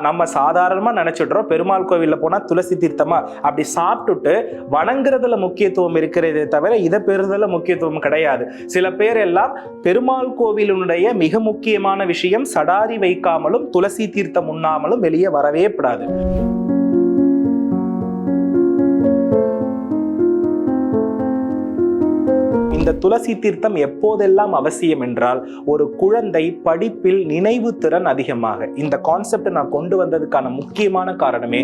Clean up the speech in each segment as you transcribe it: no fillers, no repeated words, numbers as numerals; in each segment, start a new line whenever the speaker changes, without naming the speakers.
நம்ம சாதாரணமா நினைச்சிடுறோம் பெருமாள் கோவில்ல போனா துளசி தீர்த்தமா அப்படி சாப்பிட்டுட்டு வணங்குறதுல முக்கியத்துவம் இருக்கிறதே தவிர இதை பெறுதல முக்கியத்துவம் கிடையாது. சில பேர் எல்லாம் பெருமாள் கோவிலுடைய மிக முக்கியமான விஷயம் சடாரி வைக்காமலும் துளசி தீர்த்தம் உண்ணாமலும் வெளியே வரவே கூடாது. இந்த துளசி தீர்த்தம் எப்போதெல்லாம் அவசியம் என்றால், ஒரு குழந்தை படிப்பில் நினைவு திறன் அதிகமாக. இந்த கான்செப்ட் நான் கொண்டு வந்ததுக்கான முக்கியமான காரணமே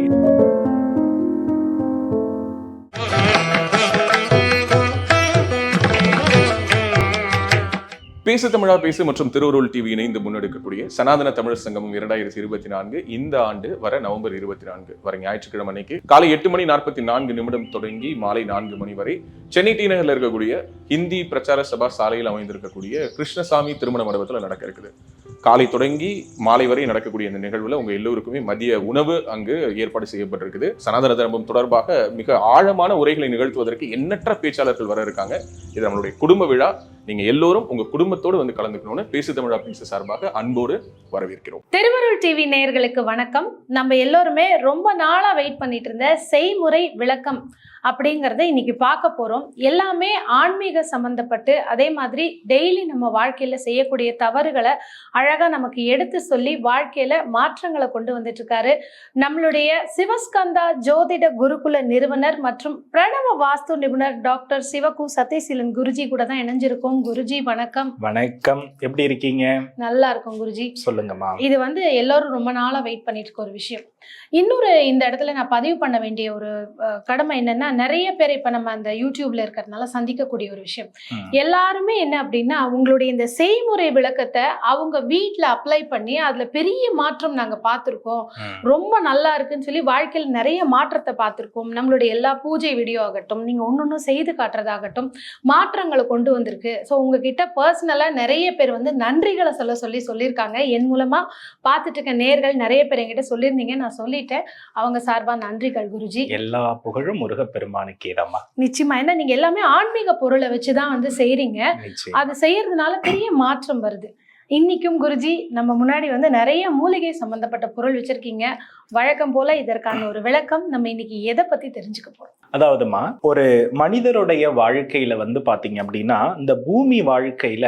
பேசு தமிழா பேசு மற்றும் திருவருள் டிவி இணைந்து முன்னெடுக்கக்கூடிய சனாதன தமிழ் சங்கமம் 2024 இந்த ஆண்டு வர நவம்பர் 24 வர ஞாயிற்றுக்கிழமை அன்னைக்கு காலை 8:44 தொடங்கி மாலை 4 மணி வரை சென்னை டி நகர்ல இருக்கக்கூடிய ஹிந்தி பிரச்சார சபா சாலையில் அமைந்திருக்கக்கூடிய கிருஷ்ணசாமி திருமண மண்டபத்தில் நடக்க இருக்குது. காலை தொடங்கி மாலை வரை நடக்கக்கூடிய இந்த நிகழ்வுல உங்க எல்லோருக்குமே மதிய உணவு அங்கு ஏற்பாடு செய்யப்பட்டிருக்குது. சனாதன தர்மம் தொடர்பாக மிக ஆழமான உரைகளை நிகழ்த்துவதற்கு எண்ணற்ற பேச்சாளர்கள் வர இருக்காங்க. இது நம்மளுடைய குடும்ப விழா. நீங்க எல்லோரும் உங்க குடும்பத்தோடு வந்து கலந்துக்கணும்னு பேசு தமிழா பேசு சார்பாக அன்போடு வரவேற்கிறோம்.
திருவருள் டிவி நேயர்களுக்கு வணக்கம். நம்ம எல்லோருமே ரொம்ப நாளா வெயிட் பண்ணிட்டு இருந்த செய்முறை விளக்கம் அப்படிங்கிறத இன்னைக்கு பார்க்க போறோம். எல்லாமே ஆன்மீக சம்பந்தப்பட்டு, அதே மாதிரி டெய்லி நம்ம வாழ்க்கையில செய்யக்கூடிய தவறுகளை அழகா நமக்கு எடுத்து சொல்லி வாழ்க்கையில மாற்றங்களை கொண்டு வந்துட்டு இருக்காரு நம்மளுடைய சிவஸ்கந்தா ஜோதிட குருகுல நிறுவனர் மற்றும் பிரணவ வாஸ்து நிபுணர் டாக்டர் சிவகு சத்யசீலன் குருஜி கூட தான் இணைஞ்சிருக்கோம். குருஜி வணக்கம்.
வணக்கம், எப்படி இருக்கீங்க?
நல்லா இருக்கும் குருஜி.
சொல்லுங்கம்மா.
இது எல்லாரும் ரொம்ப நாளா வெயிட் பண்ணிட்டு இருக்க ஒரு விஷயம். இன்னொரு இந்த இடத்துல நான் பதிவு பண்ண வேண்டிய ஒரு கடமை என்னன்னா, நிறைய பேர் இப்ப நம்ம அந்த யூடியூப்ல இருக்கிறதுனால சந்திக்கக்கூடிய ஒரு விஷயம், எல்லாருமே என்ன அப்படின்னா, உங்களுடைய இந்த செய்முறை விளக்கத்தை அவங்க வீட்டுல அப்ளை பண்ணி அதுல பெரிய மாற்றம் நாங்க பார்த்திருக்கோம், ரொம்ப நல்லா இருக்குன்னு சொல்லி வாழ்க்கையில் நிறைய மாற்றத்தை பார்த்திருக்கோம். நம்மளுடைய எல்லா பூஜை வீடியோ ஆகட்டும், நீங்க ஒன்னொன்னும் செய்து காட்டுறதாகட்டும், மாற்றங்களை கொண்டு வந்திருக்கு. ஸோ உங்ககிட்ட பர்சனலா நிறைய பேர் நன்றிகளை சொல்லியிருக்காங்க. என் மூலமா பார்த்துட்டு இருக்க நேயர்கள் நிறைய பேர் என்கிட்ட சொல்லியிருந்தீங்க. நான் சொல்லிட்டேன். அவங்க சார்பா நன்றிகள் குருஜி.
எல்லா புகழும் முருகப்பெருமானுக்கேதம்மா.
நிச்சயமா. ஏன்னா நீங்க எல்லாமே ஆன்மீக பொருளை வச்சுதான் செய்றீங்க. அது செய்யறதுனால பெரிய மாற்றம் வருது. இன்னைக்கும் குருஜி நம்ம முன்னாடி நிறைய மூலிகை சம்பந்தப்பட்ட பொருள் வச்சிருக்கீங்க. வழக்கம் போல இதற்கான ஒரு விளக்கம் நம்ம இன்னைக்கு எதை பத்தி தெரிஞ்சுக்க போறோம்?
அதாவதுமா, ஒரு மனிதருடைய வாழ்க்கையில பாத்தீங்க அப்படின்னா, இந்த பூமி வாழ்க்கையில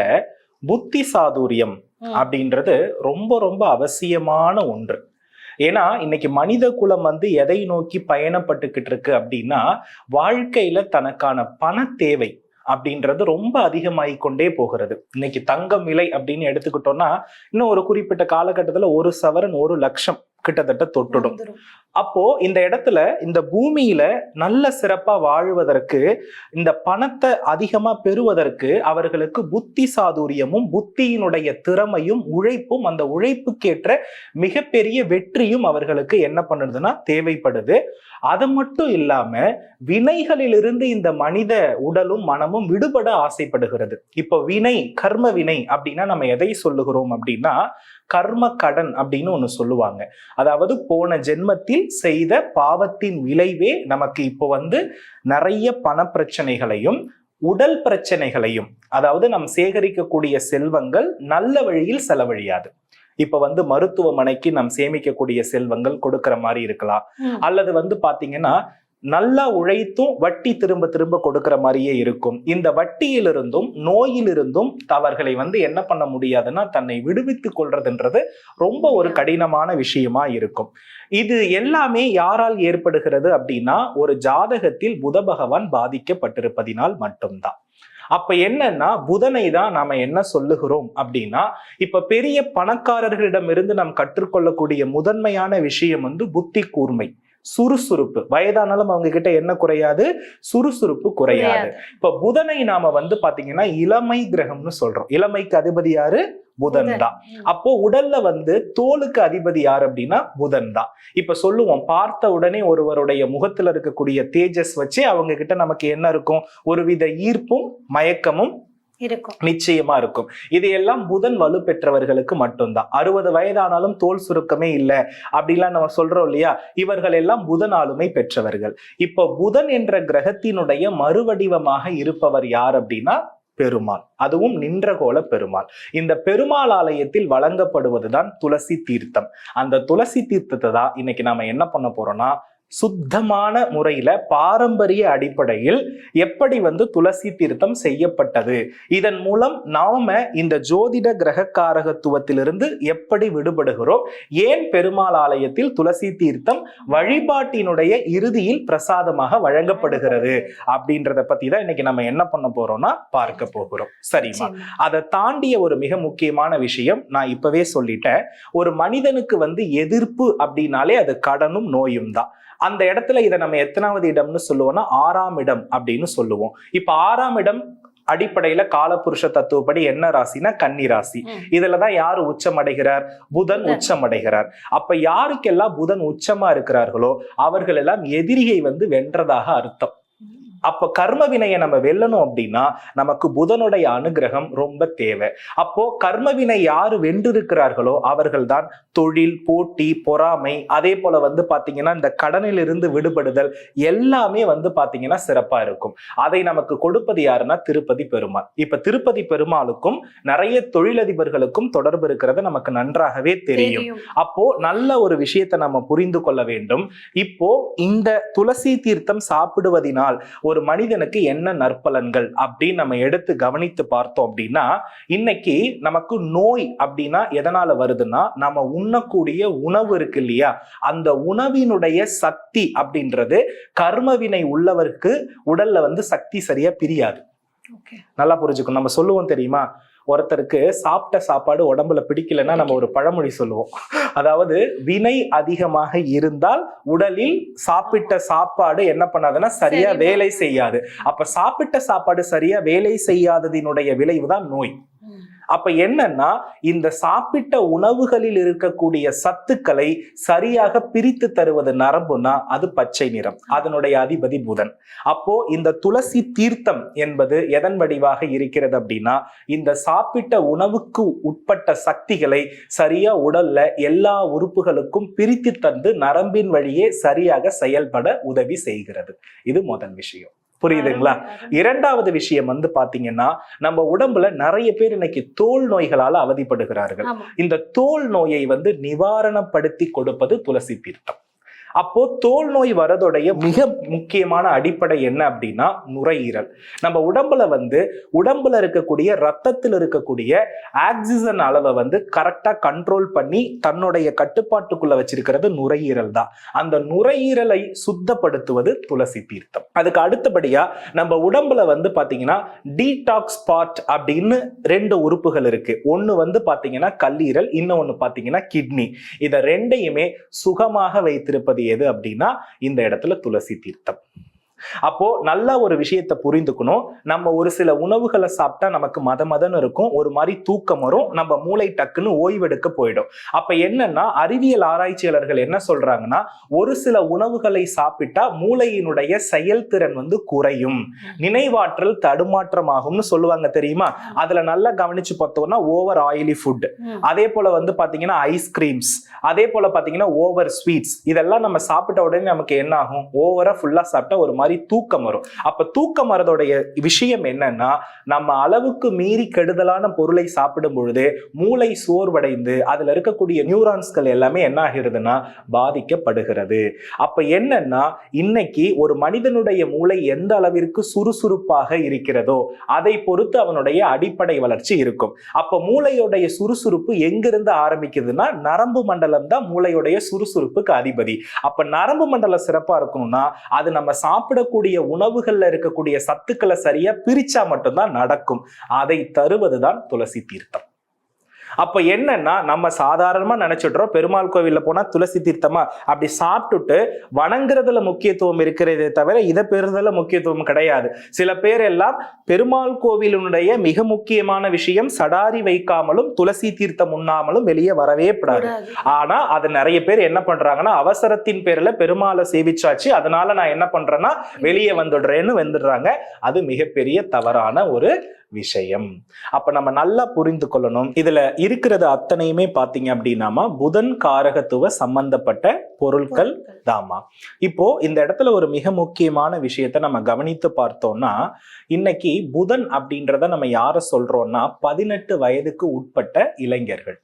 புத்தி சாதுரியம் அப்படின்றது ரொம்ப ரொம்ப அவசியமான ஒன்று. ஏன்னா இன்னைக்கு மனித குலம் எதை நோக்கி பயணப்பட்டுக்கிட்டு இருக்கு அப்படின்னா, வாழ்க்கையில தனக்கான பண தேவை அப்படின்றது ரொம்ப அதிகமாகிக்கொண்டே போகிறது. இன்னைக்கு தங்கம் விலை அப்படின்னு எடுத்துக்கிட்டோம்னா, இன்னும் ஒரு குறிப்பிட்ட காலகட்டத்துல 1 சவரன் 1 லட்சம் கிட்டத்தட்ட தொட்டுடும். அப்போ இந்த இடத்துல இந்த பூமியில நல்ல சிறப்பா வாழ்வதற்கு, இந்த பணத்தை அதிகமா பெறுவதற்கு அவர்களுக்கு புத்தி சாதுரியமும் புத்தியினுடைய திறமையும் உழைப்பும், அந்த உழைப்புக்கேற்ற மிகப்பெரிய வெற்றியும் அவர்களுக்கு என்ன பண்ணுதுன்னா தேவைப்படுது. அது மட்டும் இல்லாம வினைகளிலிருந்து இந்த மனித உடலும் மனமும் விடுபட ஆசைப்படுகிறது. இப்போ வினை, கர்ம வினை அப்படின்னா நம்ம எதை சொல்லுகிறோம் அப்படின்னா, கர்ம கடன் அப்படின்னு ஒண்ணு சொல்லுவாங்க. அதாவது போன ஜென்மத்தில் செய்த பாவத்தின் விளைவே நமக்கு இப்போ நிறைய பண பிரச்சனைகளையும் உடல் பிரச்சனைகளையும், அதாவது நாம் சேகரிக்கக்கூடிய செல்வங்கள் நல்ல வழியில் செலவழியாது. இப்ப மருத்துவமனைக்கு நாம் சேமிக்கக்கூடிய செல்வங்கள் கொடுக்கிற மாதிரி இருக்கலாம், அல்லது பாத்தீங்கன்னா நல்லா உழைத்தும் வட்டி திரும்ப திரும்ப கொடுக்கிற மாதிரியே இருக்கும். இந்த வட்டியிலிருந்தும் நோயிலிருந்தும் அவர்களை என்ன பண்ண முடியாதுன்னா தன்னை விடுவித்துக் கொள்றதுன்றது ரொம்ப ஒரு கடினமான விஷயமா இருக்கும். இது எல்லாமே யாரால் ஏற்படுகிறது அப்படின்னா, ஒரு ஜாதகத்தில் புத பகவான் பாதிக்கப்பட்டிருப்பதினால் மட்டும்தான். அப்ப என்னன்னா, புதனை தான் நாம என்ன சொல்லுகிறோம் அப்படின்னா, இப்ப பெரிய பணக்காரர்களிடமிருந்து நாம் கற்றுக்கொள்ளக்கூடிய முதன்மையான விஷயம் புத்தி கூர்மை, சுறுசுறுப்பு. வயதானாலும் அவங்க கிட்ட என்ன குறையாது? சுறுசுறுப்பு குறையாது. இப்ப புதனை நாம பாத்தீங்கன்னா இளமை கிரகம்னு சொல்றோம். இளமைக்கு அதிபதி யாரு? புதன் தான். அப்போ உடல்ல தோலுக்கு அதிபதி யாரு அப்படின்னா புதன் தான். இப்ப சொல்லுவோம், பார்த்த உடனே ஒருவருடைய முகத்துல இருக்கக்கூடிய தேஜஸ் வச்சு அவங்க கிட்ட நமக்கு என்ன இருக்கும்? ஒருவித ஈர்ப்பும் மயக்கமும்
இருக்கும்,
நிச்சயமா இருக்கும். இது எல்லாம் புதன் வலு பெற்றவர்களுக்கு மட்டும்தான். 60 வயதானாலும் தோல் சுருக்கமே இல்லை அப்படிலாம் நம்ம சொல்றோம் இல்லையா? இவர்கள் எல்லாம் புதன் ஆளுமை பெற்றவர்கள். இப்போ புதன் என்ற கிரகத்தினுடைய மறுவடிவமாக இருப்பவர் யார் அப்படின்னா பெருமாள், அதுவும் நின்றகோல பெருமாள். இந்த பெருமாள் ஆலயத்தில் வழங்கப்படுவதுதான் துளசி தீர்த்தம். அந்த துளசி தீர்த்தத்தை தான் இன்னைக்கு நாம என்ன பண்ண போறோம்னா, சுத்தமான முறையில பாரம்பரிய அடிப்படையில் எப்படி துளசி தீர்த்தம் செய்யப்பட்டது, இதன் மூலம் நாம இந்த ஜோதிட கிரகக்காரகத்துவத்திலிருந்து எப்படி விடுபடுகிறோம், ஏன் பெருமாள் ஆலயத்தில் துளசி தீர்த்தம் வழிபாட்டினுடைய இறுதியில் பிரசாதமாக வழங்கப்படுகிறது அப்படின்றத பத்தி தான் இன்னைக்கு நம்ம என்ன பண்ண போறோம்னா பார்க்க போகிறோம். சரிமா? அதை தாண்டிய ஒரு மிக முக்கியமான விஷயம் நான் இப்பவே சொல்லிட்டேன். ஒரு மனிதனுக்கு எதிர்ப்பு அப்படின்னாலே அது கடனும் நோயும் தான். அந்த இடத்துல இதை நம்ம எத்தனாவது இடம்னு சொல்லுவோம்னா 6ஆம் இடம் அப்படின்னு சொல்லுவோம். இப்ப 6ஆம் இடம் அடிப்படையில காலபுருஷ தத்துவப்படி என்ன ராசினா கன்னி ராசி. இதுலதான் யாரு உச்சம் அடைகிறார்? புதன் உச்சம் அடைகிறார். அப்ப யாருக்கெல்லாம் புதன் உச்சமா இருக்கிறார்களோ அவர்கள் எல்லாம் எதிரியை வென்றதாக அர்த்தம். அப்ப கர்ம வினையை நம்ம வெல்லணும் அப்படின்னா நமக்கு புதனுடைய அனுகிரகம் ரொம்ப தேவை. அப்போ கர்ம வினை யாரு வென்றிருக்கிறார்களோ அவர்கள் தான் தொழில், போட்டி, பொறாமை, அதே போல பாத்தீங்கன்னா இந்த கடனில் இருந்து விடுபடுதல் எல்லாமே பாத்தீங்கன்னா சிறப்பா இருக்கும். அதை நமக்கு கொடுப்பது யாருன்னா திருப்பதி பெருமாள். இப்ப திருப்பதி பெருமாளுக்கும் நிறைய தொழிலதிபர்களுக்கும் தொடர்பு இருக்கிறது நமக்கு நன்றாகவே தெரியும். அப்போ நல்ல ஒரு விஷயத்தை நம்ம புரிந்து கொள்ள வேண்டும். இப்போ இந்த துளசி தீர்த்தம் சாப்பிடுவதனால் ஒரு மனிதனுக்கு என்ன நற்பலன்கள் அப்படின்னு நம்ம எடுத்து கவனித்து பார்த்தோம் அப்படின்னா, இன்னைக்கு நமக்கு நோய் அப்படின்னா எதனால வருதுன்னா, நம்ம உண்ணக்கூடிய உணவு இருக்கு இல்லையா, அந்த உணவினுடைய சக்தி அப்படின்றது கர்மவினை உள்ளவருக்கு உடல்ல சக்தி சரியா பிரியாது. நல்லா புரிஞ்சுக்கணும். நம்ம சொல்லுவோம் தெரியுமா, ஒருத்தருக்கு சாப்பிட்ட சாப்பாடு உடம்புல பிடிக்கலன்னா நம்ம ஒரு பழமொழி சொல்லுவோம். அதாவது வினை அதிகமாக இருந்தால் உடலில் சாப்பிட்ட சாப்பாடு என்ன பண்ணாதுன்னா சரியா வேலை செய்யாது. அப்ப சாப்பிட்ட சாப்பாடு சரியா வேலை செய்யாததினுடைய விளைவுதான் நோய். அப்ப என்னன்னா, இந்த சாப்பிட்ட உணவுகளில் இருக்கக்கூடிய சத்துக்களை சரியாக பிரித்து தருவது நரம்புனா அது பச்சை நிறம், அதனுடைய அதிபதி புதன். அப்போ இந்த துளசி தீர்த்தம் என்பது எதன் வடிவாக இருக்கிறது அப்படின்னா, இந்த சாப்பிட்ட உணவுக்கு உட்பட்ட சக்திகளை சரியா உடல்ல எல்லா உறுப்புகளுக்கும் பிரித்து தந்து நரம்பின் வழியே சரியாக செயல்பட உதவி செய்கிறது. இது முதல் விஷயம். புரியுதுங்களா? இரண்டாவது விஷயம் பாத்தீங்கன்னா, நம்ம உடம்புல நிறைய பேர் இன்னைக்கு தோல் நோய்களால அவதிப்படுகிறார்கள். இந்த தோல் நோயை நிவாரணப்படுத்தி கொடுப்பது துளசி தீர்த்தம். அப்போ தோல் நோய் வரதோடைய மிக முக்கியமான அடிப்படை என்ன அப்படின்னா நுரையீரல். நம்ம உடம்புல இருக்கக்கூடிய ரத்தத்தில் இருக்கக்கூடிய ஆக்சிஜன் அளவை கரெக்டா கண்ட்ரோல் பண்ணி தன்னுடைய கட்டுப்பாட்டுக்குள்ள வச்சிருக்கிறது நுரையீரல் தான். அந்த நுரையீரலை சுத்தப்படுத்துவது துளசி தீர்த்தம். அதுக்கு அடுத்தபடியா நம்ம உடம்புல பாத்தீங்கன்னா டீடாக்ஸ் பார்ட் அப்படின்னு 2 உறுப்புகள் இருக்கு. ஒண்ணு பாத்தீங்கன்னா கல்லீரல், இன்னொன்னு பாத்தீங்கன்னா கிட்னி. இத ரெண்டையுமே சுகமாக வைத்திருப்பது எது அப்படின்னா இந்த இடத்துல துளசி தீர்த்தம். அப்போ நல்ல ஒரு விஷயத்தை புரிந்துக்கணும். நம்ம ஒரு சில உணவுகளை சாப்பிட்டா நமக்கு மதன்னு இருக்கும், ஒரு மாதிரி தூக்கம் வரும், நம்ம மூளை டக்குன்னு ஓய்வெடுக்க போயிடும். அப்ப என்னன்னா, அறிவியல் ஆராய்ச்சியாளர்கள் என்ன சொல்றாங்கன்னா, ஒரு சில உணவுகளை சாப்பிட்டா மூளையினுடைய செயல்திறன் குறையும், நினைவாற்றல் தடுமாற்றமாகும்னு சொல்லுவாங்க தெரியுமா. அதுல நல்லா கவனிச்சு பார்த்தோம்னா ஓவர் ஆயிலி ஃபுட், அதே போல பாத்தீங்கன்னா ஐஸ்கிரீம்ஸ், அதே போல பாத்தீங்கன்னா ஓவர் ஸ்வீட்ஸ், இதெல்லாம் நம்ம சாப்பிட்ட உடனே நமக்கு என்ன ஆகும், ஓவரா ஃபுல்லா சாப்பிட்டா ஒரு மாதிரி தூக்கம் வரும். அப்ப தூக்கம் வரதோடைய விஷயம் என்னன்னா, நம்ம அளவுக்கு மீறி கெடுதலான பொருளை சாப்பிடும் பொழுது மூளை சோர்வடைந்து அதுல இருக்கக்கூடிய நியூரான்ஸ்கள் எல்லாமே என்ன ஆகிறதுனா பாதிக்கப்படுகிறது. அப்ப என்னன்னா, இன்னைக்கு ஒரு மனிதனுடைய மூளை எந்த அளவிற்கு சுறுசுறுப்பாக இருக்கிறதோ அதை பொறுத்து அவனுடைய அடிப்படை வளர்ச்சி இருக்கும். அப்ப மூளையுடைய சுறுசுறுப்பு எங்கிருந்து ஆரம்பிக்குதுன்னா நரம்பு மண்டலம் தான் மூளையுடைய சுறுசுறுப்புக்கு அதிபதி. அப்ப நரம்பு மண்டலம் சிறப்பா இருக்கணும்னா அது நம்ம சாப்பிடக்கூடிய உணவுகள்ல இருக்கக்கூடிய சத்துக்களை சரியா பிரிச்சா மட்டும்தான் நடக்கும். அதை தருவதுதான் துளசி தீர்த்தம். அப்ப என்னன்னா, நம்ம சாதாரணமா நினைச்சிடுறோம் பெருமாள் கோவில்ல போனா துளசி தீர்த்தமா அப்படி சாப்பிட்டுட்டு வணங்குறதுல முக்கியத்துவம் இருக்கிறதே தவிர இதை பெறுதல முக்கியத்துவம் கிடையாது. சில பேர் எல்லாம் பெருமாள் கோவிலுடைய மிக முக்கியமான விஷயம் சடாரி வைக்காமலும் துளசி தீர்த்தம் உண்ணாமலும் வெளியே வரவே கூடாது. ஆனா அது நிறைய பேர் என்ன பண்றாங்கன்னா, அவசரத்தின் பேர்ல பெருமாளை சேவிச்சாச்சு அதனால நான் என்ன பண்றேன்னா வெளியே வந்துடுறேன்னு வந்துடுறாங்க. அது மிகப்பெரிய தவறான ஒரு விஷயம். அப்ப நம்ம நல்லா புரிந்து கொள்ளணும், இதுல இருக்கிறது அத்தனையுமே பாத்தீங்க அப்படின்னாமா புதன் காரகத்துவ சம்பந்தப்பட்ட பொருட்கள் தாமா. இப்போ இந்த இடத்துல ஒரு மிக முக்கியமான விஷயத்தை நம்ம கவனித்து பார்த்தோம்னா, இன்னைக்கு புதன் அப்படின்றத நம்ம யார சொல்றோம்னா 18 வயதுக்கு உட்பட்ட இளைஞர்கள்.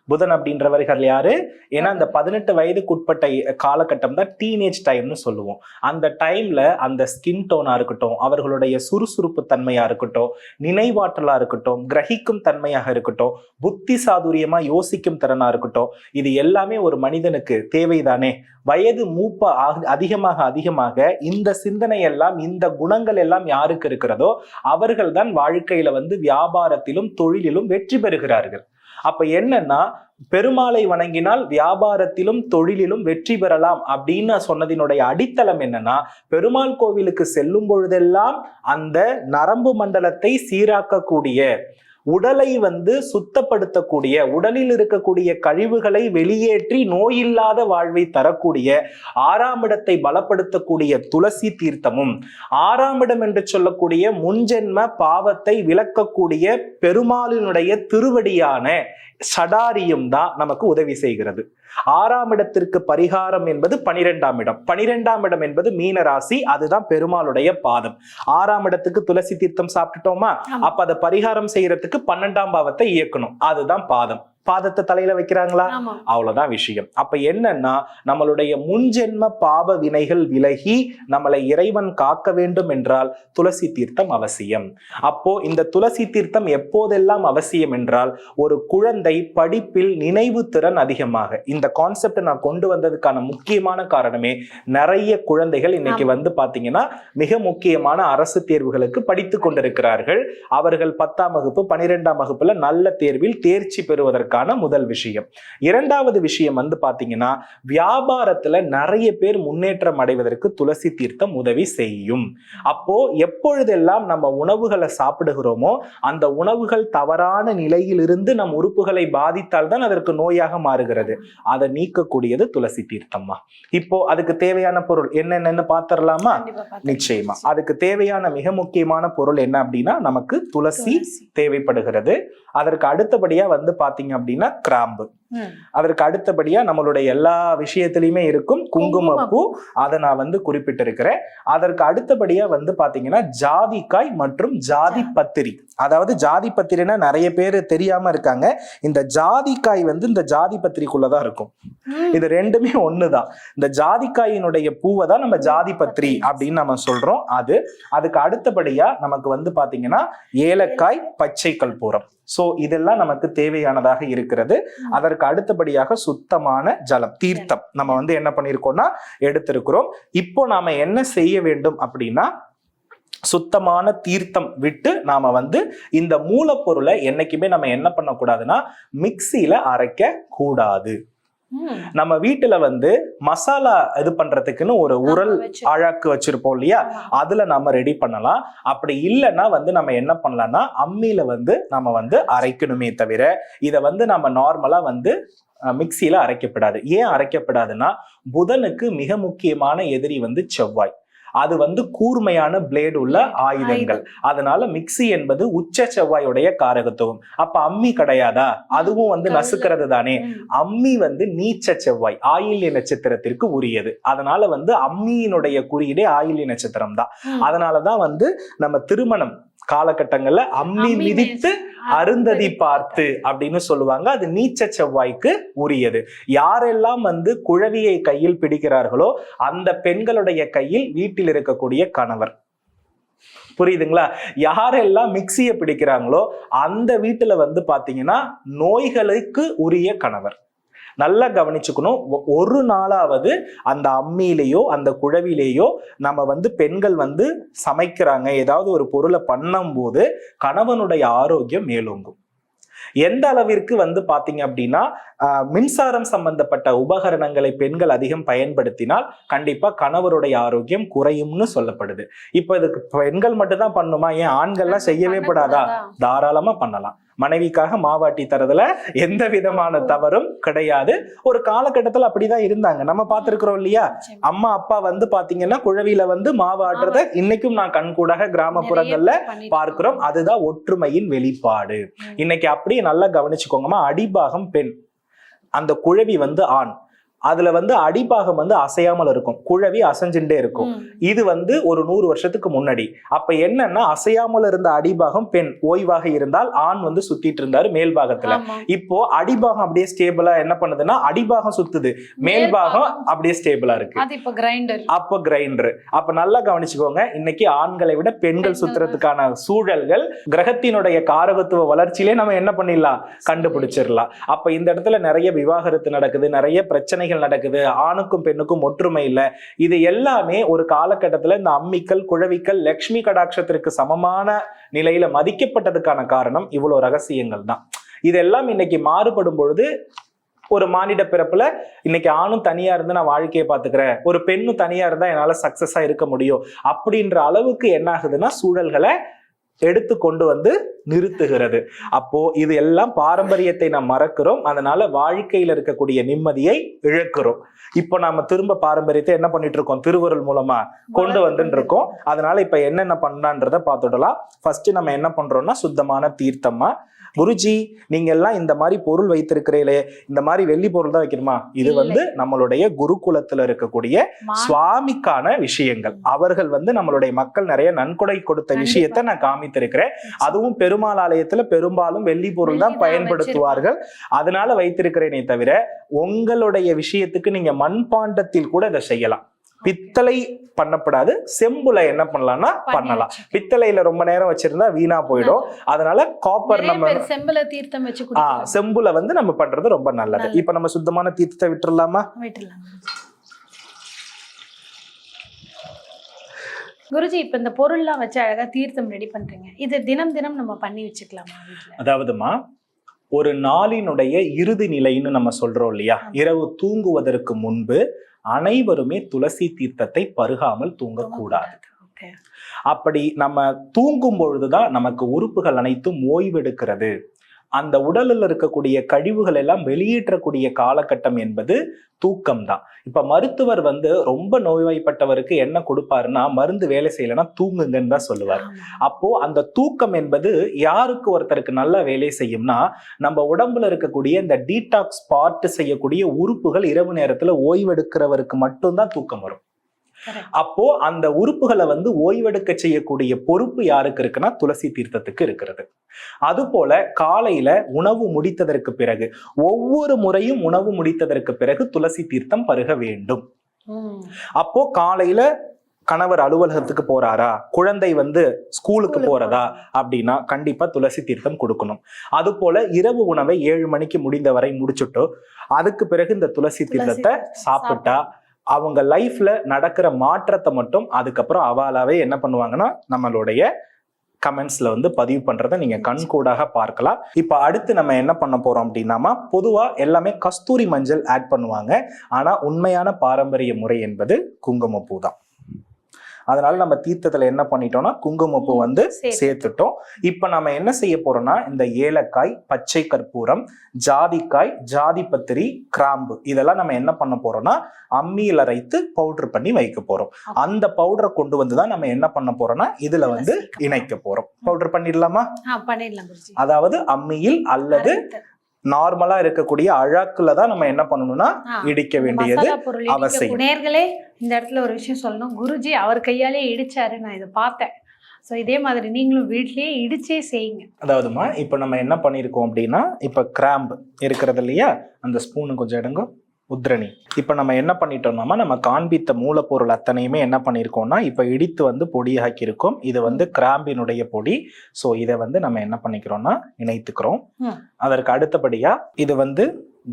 புதன் அப்படின்றவர்கள் யாரு? ஏன்னா அந்த 18 வயதுக்கு உட்பட்ட காலகட்டம் தான் டீனேஜ் டைம்னு சொல்லுவோம். அந்த டைம்ல அந்த ஸ்கின் டோனா இருக்கட்டும், அவர்களுடைய சுறுசுறுப்பு தன்மையா இருக்கட்டும், நினைவாற்றலா இருக்கட்டும், கிரகிக்கும் தன்மையாக இருக்கட்டும், புத்தி சாதுரியமா யோசிக்கும் திறனா இருக்கட்டும், இது எல்லாமே ஒரு மனிதனுக்கு தேவைதானே. வயது மூப்ப அதிகமாக இந்த சிந்தனை எல்லாம், இந்த குணங்கள் எல்லாம் யாருக்கு இருக்கிறதோ அவர்கள் தான் வாழ்க்கையில வந்து வியாபாரத்திலும் தொழிலிலும் வெற்றி பெறுகிறார்கள். அப்ப என்னன்னா, பெருமாளை வணங்கினால் வியாபாரத்திலும் தொழிலிலும் வெற்றி பெறலாம் அப்படின்னு சொன்னதினுடைய அடித்தளம் என்னன்னா, பெருமாள் கோவிலுக்கு செல்லும் பொழுதெல்லாம் அந்த நரம்பு மண்டலத்தை சீராக்கக்கூடிய, உடலை வந்து சுத்தப்படுத்தக்கூடிய, உடலில் இருக்கக்கூடிய கழிவுகளை வெளியேற்றி நோயில்லாத வாழ்வை தரக்கூடிய, 6ஆம் இடத்தை பலப்படுத்தக்கூடிய துளசி தீர்த்தமும், 6ஆம் இடம் என்று சொல்லக்கூடிய முன்ஜென்ம பாவத்தை விலக்கக்கூடிய பெருமாளினுடைய திருவடியான சடாரியும் தான் நமக்கு உதவி செய்கிறது. 6ஆம் இடத்திற்கு பரிகாரம் என்பது 12ஆம் இடம். 12ஆம் இடம் என்பது மீன ராசி, அதுதான் பெருமாளுடைய பாதம். 6ஆம் இடத்துக்கு துளசி தீர்த்தம் சாப்பிட்டுட்டோமா, அப்ப அதை பரிகாரம் செய்யறதுக்கு 12ஆம் பாவத்தை இயக்கணும், அதுதான் பாதம். பாதத்தை தலையில வைக்கிறாங்களா, அவ்வளவுதான் விஷயம். அப்ப என்னன்னா, நம்மளுடைய முன்ஜென்ம பாவ வினைகள் விலகி நம்மளை இறைவன் காக்க வேண்டும் என்றால் துளசி தீர்த்தம் அவசியம். அப்போ இந்த துளசி தீர்த்தம் எப்போதெல்லாம் அவசியம் என்றால், ஒரு குழந்தை படிப்பில் நினைவு திறன் அதிகமாக, இந்த கான்செப்ட் நான் கொண்டு வந்ததுக்கான முக்கியமான காரணமே, நிறைய குழந்தைகள் இன்னைக்கு வந்து பாத்தீங்கன்னா மிக முக்கியமான அரசு தேர்வுகளுக்கு படித்து கொண்டிருக்கிறார்கள். அவர்கள் 10ஆம் வகுப்பு 12ஆம் வகுப்புல நல்ல தேர்வில் தேர்ச்சி பெறுவதற்கு முதல் விஷயம். இரண்டாவது விஷயம் வந்து பாத்தீங்கன்னா, வியாபாரத்துல நிறைய பேர் முன்னேற்றம் அடைவதற்கு துளசி தீர்த்தம் உதவி செய்யும். அப்போ எப்பொழுதெல்லாம் நம்ம உணவுகளை சாப்பிடுகிறோமோ, அந்த உணவுகள் தவறான நிலையில் இருந்து நம் உறுப்புகளை பாதித்தால் தான் அதற்கு நோயாக மாறுகிறது. அதை நீக்கக்கூடியது துளசி தீர்த்தம்மா. இப்போ அதுக்கு தேவையான பொருள் என்னென்னு பாத்திரலாமா? நிச்சயமா. அதுக்கு தேவையான மிக முக்கியமான பொருள் என்ன அப்படின்னா, நமக்கு துளசி தேவைப்படுகிறது. அதற்கு அடுத்தபடியா வந்து பாத்தீங்க அப்படின்னா கிராம்பு. அதற்கு அடுத்தபடியா நம்மளுடைய எல்லா விஷயத்திலயுமே இருக்கும் குங்குமப்பூ, அதை நான் வந்து குறிப்பிட்டிருக்கிறேன். அதற்கு அடுத்தபடியா வந்து பாத்தீங்கன்னா ஜாதிக்காய் மற்றும் ஜாதி பத்திரி. அதாவது ஜாதி பத்திரினா நிறைய பேர் தெரியாம இருக்காங்க. இந்த ஜாதிக்காய் வந்து இந்த ஜாதி பத்திரிக்குள்ளதான் இருக்கும். இது ரெண்டுமே ஒண்ணுதான். இந்த ஜாதிக்காயினுடைய பூவை தான் நம்ம ஜாதி பத்திரி அப்படின்னு நம்ம சொல்றோம். அதுக்கு அடுத்தபடியா நமக்கு வந்து பாத்தீங்கன்னா ஏலக்காய், பச்சை கற்பூரம். சோ இதெல்லாம் நமக்கு தேவையானதாக இருக்கிறது. அதற்கு அடுத்தபடியாக சுத்தமான ஜலம், தீர்த்தம் நம்ம வந்து என்ன பண்ணிருக்கோம்னா எடுத்திருக்கிறோம். இப்போ நாம என்ன செய்ய வேண்டும் அப்படின்னா, சுத்தமான தீர்த்தம் விட்டு நாம வந்து இந்த மூலப்பொருளை என்னைக்குமே நம்ம என்ன பண்ணக்கூடாதுன்னா மிக்சியில அரைக்க கூடாது. நம்ம வீட்டுல வந்து மசாலா இது பண்றதுக்குன்னு ஒரு உரல் அழகு வச்சிருப்போம் இல்லையா, அதுல நம்ம ரெடி பண்ணலாம். அப்படி இல்லைன்னா வந்து நம்ம என்ன பண்ணலாம்னா அம்மியில வந்து நம்ம வந்து அரைக்கணுமே தவிர இதை வந்து நம்ம நார்மலா வந்து மிக்சியில அரைக்கப்படாது. ஏன் அரைக்கப்படாதுன்னா, புதனுக்கு மிக முக்கியமான எதிரி வந்து செவ்வாய். அது வந்து கூர்மையான பிளேடு உள்ள ஆயுதங்கள். அதனால மிக்சி என்பது உச்ச செவ்வாயுடைய காரகத்துவம். அப்ப அம்மி கிடையாதா, அதுவும் வந்து நசுக்கிறது தானே. அம்மி வந்து நீச்ச செவ்வாய், ஆயில்ய நட்சத்திரத்திற்கு உரியது. அதனால வந்து அம்மியினுடைய குறியீடே ஆயில்ய நட்சத்திரம் தான். அதனாலதான் வந்து நம்ம திருமணம் காலகட்டங்கள்ல அம்மி மிதித்து அருந்ததி பார்த்து அப்படின்னு சொல்லுவாங்க. அது நீச்ச செவ்வாய்க்கு உரியது. யாரெல்லாம் வந்து குழவியை கையில் பிடிக்கிறார்களோ அந்த பெண்களுடைய கையில் வீட்டில் இருக்கக்கூடிய கணவர். புரியுதுங்களா? யாரெல்லாம் மிக்சியை பிடிக்கிறாங்களோ அந்த வீட்டுல வந்து பாத்தீங்கன்னா நோய்களுக்கு உரிய கணவர். நல்லா கவனிச்சுக்கணும். ஒரு நாளாவது அந்த அம்மியிலேயோ அந்த குழவிலேயோ நம்ம வந்து பெண்கள் வந்து சமைக்கிறாங்க, ஏதாவது ஒரு பொருளை பண்ணும் போது கணவனுடைய ஆரோக்கியம் மேலோங்கும். எந்த அளவிற்கு வந்து பாத்தீங்க அப்படின்னா, மின்சாரம் சம்பந்தப்பட்ட உபகரணங்களை பெண்கள் அதிகம் பயன்படுத்தினால் கண்டிப்பா கணவருடைய ஆரோக்கியம் குறையும்னு சொல்லப்படுது. இப்ப இதுக்கு பெண்கள் மட்டும்தான் பண்ணுமா? ஏன் ஆண்கள்லாம் செய்யவே படாதா? தாராளமா பண்ணலாம். மனைவிக்காக மாவாட்டி தரதுல எந்த விதமான தவறும் கிடையாது. ஒரு காலகட்டத்துல அப்படிதான் இருந்தாங்க, நம்ம பார்த்திருக்கிறோம் இல்லையா? அம்மா அப்பா வந்து பாத்தீங்கன்னா குழவியில வந்து மாவாட்டுறத இன்னைக்கும் நான் கண்கூடாக கிராமப்புறங்கள்ல பார்க்கிறோம். அதுதான் ஒற்றுமையின் வெளிப்பாடு. இன்னைக்கு அப்படியே நல்லா கவனிச்சுக்கோங்கம்மா. அடிபாகம் பெண், அந்த குழவி வந்து ஆண். அதுல வந்து அடிபாகம் வந்து அசையாமல் இருக்கும், குழவி அசைஞ்சுட்டே இருக்கும். இது வந்து ஒரு 100 வருஷத்துக்கு முன்னாடி. அப்ப என்னன்னா அசையாமல் இருந்த அடிபாகம் பெண் ஓய்வாக இருந்தால், ஆண் வந்து சுத்திட்டு இருந்தாரு மேல் பாகத்துல. இப்போ அடிபாகம் அப்படியே ஸ்டேபிளா என்ன பண்ணுதுன்னா அடிபாகம் சுத்துது, மேல் பாகம் அப்படியே ஸ்டேபிளா இருக்கு. அப்ப கிரைண்டர். அப்ப நல்லா கவனிச்சுக்கோங்க, இன்னைக்கு ஆண்களை விட பெண்கள் சுத்துறதுக்கான சூழல்கள் கிரகத்தினுடைய காரகத்துவ வளர்ச்சியிலே நம்ம என்ன பண்ணிடலாம், கண்டுபிடிச்சிடலாம். அப்ப இந்த இடத்துல நிறைய விவாகரத்து நடக்குது, நிறைய பிரச்சனைகள் நடக்குது, ஆணுக்கும் பெண்ணுக்கும் ஒற்றுமை இல்லை. இது எல்லாமே ஒரு காலகட்டத்துல இந்த அம்மிக்கல் குழவிக்கல் லட்சுமி கடாட்சத்திற்கு சமமான நிலையில மதிக்கப்பட்டதுக்கான காரணம் இவ்வளவு ரகசியங்கள் தான். இதெல்லாம் இன்னைக்கு மாறுபடும் பொழுது, ஒரு மானிட பிறப்புல இன்னைக்கு ஆணும் தனியா இருந்து நான் வாழ்க்கையை பாத்துக்கிறேன், ஒரு பெண்ணும் தனியா இருந்தா என்னால சக்சஸா இருக்க முடியும் அப்படின்ற அளவுக்கு என்ன ஆகுதுன்னா சூழல்களை எடுத்து கொண்டு வந்து நிறுத்துகிறது. அப்போ இது எல்லாம் பாரம்பரியத்தை நாம் மறக்கிறோம், அதனால வாழ்க்கையில இருக்கக்கூடிய நிம்மதியை இழக்கிறோம். இப்போ நாம திரும்ப பாரம்பரியத்தை என்ன பண்ணிட்டு இருக்கோம், திருவருள் மூலமா கொண்டு வந்துட்டு இருக்கோம். அதனால இப்ப என்னென்ன பண்ணலான்றத பார்த்துடலாம். ஃபர்ஸ்ட் நம்ம என்ன பண்றோம்னா சுத்தமான தீர்த்தமா. குருஜி நீங்க எல்லாம் இந்த மாதிரி பொருள் வைத்திருக்கிறீங்களே, இந்த மாதிரி வெள்ளி பொருள் தான் வைக்கணுமா? இது வந்து நம்மளுடைய குருகுலத்துல இருக்கக்கூடிய சுவாமிக்கான விஷயங்கள். அவர்கள் வந்து நம்மளுடைய மக்கள் நிறைய நன்கொடை கொடுத்த விஷயத்த நான் காமித்திருக்கிறேன். அதுவும் பெருமாள் ஆலயத்துல பெரும்பாலும் வெள்ளி பொருள் தான் பயன்படுத்துவார்கள், அதனால வைத்திருக்கிறேனே தவிர உங்களுடைய விஷயத்துக்கு நீங்க மண்பாண்டத்தில் கூட இதை செய்யலாம். பித்தளை பண்ணப்படாது, செம்புல என்ன பண்ணலாம்னா பண்ணலாம். பித்தளையில ரொம்ப நேரம் வச்சிருந்தா வீணா போயிடும், அதனால காப்பர் நம்ம
செம்புல தீர்த்தம் வச்சு
செம்புல வந்து நம்ம பண்றது ரொம்ப நல்லது. இப்ப நம்ம சுத்தமான தீர்த்தத்தை விட்டுறலாமா?
குருஜி, இப்ப இந்த பொருள்லாம் வச்சு அழகா தீர்த்தம் ரெடி பண்றீங்க, இது தினம் தினம் நம்ம பண்ணி வச்சுக்கலாமா?
அதாவதுமா, ஒரு நாளினுடைய இறுதி நிலைன்னு நம்ம சொல்றோம் இல்லையா, இரவு தூங்குவதற்கு முன்பு அனைவருமே துளசி தீர்த்தத்தை பருகாமல் தூங்கக்கூடாது. அப்படி நம்ம தூங்கும் பொழுதுதான் நமக்கு உறுப்புகள் அனைத்தும் ஓய்வெடுக்கிறது. அந்த உடலில் இருக்கக்கூடிய கழிவுகள் எல்லாம் வெளியேற்றக்கூடிய காலகட்டம் என்பது தூக்கம் தான். இப்ப மருத்துவர் வந்து ரொம்ப நோய்வாய்ப்பட்டவருக்கு என்ன கொடுப்பாருன்னா, மருந்து வேலை செய்யலைன்னா தூங்குங்கன்னு தான் சொல்லுவார். அப்போ அந்த தூக்கம் என்பது யாருக்கு ஒருத்தருக்கு நல்லா வேலை செய்யும்னா, நம்ம உடம்புல இருக்கக்கூடிய இந்த டீடாக்ஸ் பார்ட் செய்யக்கூடிய உறுப்புகள் இரவு நேரத்துல ஓய்வெடுக்கிறவருக்கு மட்டும்தான் தூக்கம் வரும். அப்போ அந்த உறுப்புகளை வந்து ஓய்வெடுக்க செய்யக்கூடிய பொறுப்பு யாருக்கு இருக்குன்னா துளசி தீர்த்தத்துக்கு இருக்கிறது. அது போல காலையில உணவு முடித்ததற்கு பிறகு, ஒவ்வொரு முறையும் உணவு முடித்ததற்கு பிறகு துளசி தீர்த்தம் பருக வேண்டும். அப்போ காலையில கணவர் அலுவலகத்துக்கு போறாரா, குழந்தை வந்து ஸ்கூலுக்கு போறதா அப்படின்னா கண்டிப்பா துளசி தீர்த்தம் கொடுக்கணும். அது போல இரவு உணவை 7 மணிக்கு முடிந்தவரை முடிச்சுட்டோ அதுக்கு பிறகு இந்த துளசி தீர்த்தத்தை சாப்பிட்டா அவங்க லைஃப்ல நடக்கிற மாற்றத்தை மட்டும் அதுக்கப்புறம் அவாலாவே என்ன பண்ணுவாங்கன்னா நம்மளுடைய கமெண்ட்ஸ்ல வந்து பதிவு பண்றதை நீங்க கண்கூடாக பார்க்கலாம். இப்ப அடுத்து நம்ம என்ன பண்ண போறோம் அப்படின்னா, பொதுவா எல்லாமே கஸ்தூரி மஞ்சள் ஆட் பண்ணுவாங்க, ஆனா உண்மையான பாரம்பரிய முறை என்பது குங்குமப்பூ தான். அதனால நம்ம தீர்த்தத்துல என்ன பண்ணிட்டோம்னா குங்குமப்பூ வந்து சேர்த்துட்டோம். இப்ப நம்ம என்ன செய்ய போறோம்னா, இந்த ஏலக்காய், பச்சை கற்பூரம், ஜாதிக்காய், ஜாதிபத்திரி, கிராம்பு இதெல்லாம் நம்ம என்ன பண்ண போறோம்னா அம்மியில் அரைத்து பவுடர் பண்ணி வைக்க போறோம். அந்த பவுடரை கொண்டு வந்துதான் நம்ம என்ன பண்ண போறோம்னா இதுல வந்து இணைக்க போறோம். பவுடர் பண்ணிடலாமா? அதாவது அம்மியில் அல்லது நார்மலா இருக்கக்கூடிய அழகுல தான் நம்ம என்ன பண்ணணும்னா இடிக்க வேண்டியது அவசியம்.
நேயர்களே, இந்த இடத்துல ஒரு விஷயம் சொல்லணும். குருஜி அவர் கையாலே இடிச்சாரு, நான் இதை பார்த்தேன். ஸோ இதே மாதிரி நீங்களும் வீட்லயே இடிச்சே செய்யுங்க.
அதாவதுமா இப்ப நம்ம என்ன பண்ணிருக்கோம் அப்படின்னா, இப்ப கிராம்பு இருக்கிறது இல்லையா, அந்த ஸ்பூனு கொஞ்சம் எடுங்க, உத்ரணி. இப்ப நம்ம என்ன பண்ணிட்டோம்னா, நம்ம காண்பித்த மூலப்பொருள் அத்தனையுமே என்ன பண்ணிருக்கோம்னா இப்ப இடித்து வந்து பொடியாக்கி இருக்கோம். இது வந்து கிராம்பினுடைய பொடி. சோ இதை வந்து நம்ம என்ன பண்ணிக்கிறோம்னா இணைத்துக்கிறோம். அதற்கு அடுத்தபடியா இது வந்து